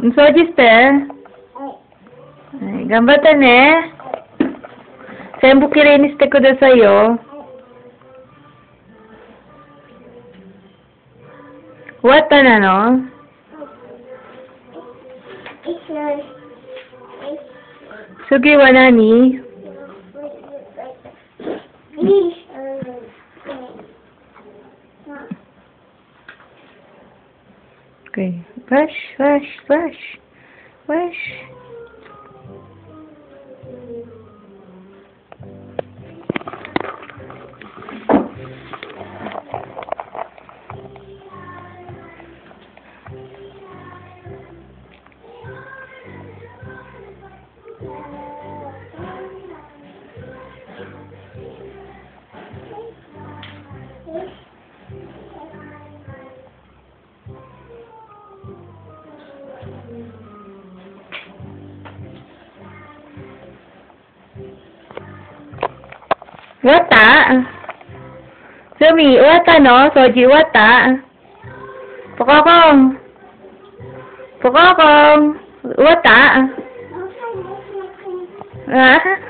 Unsa jiste? Ay, gambata ne. Sembu kiriniste ko da sa'yo. Wata na, no? Sugi wa nani? Okay. Wash, wash, wash. Wash. Wata. Sumi, wata no? Soji wata. Pokokong. Pokokong. Wata. Ah.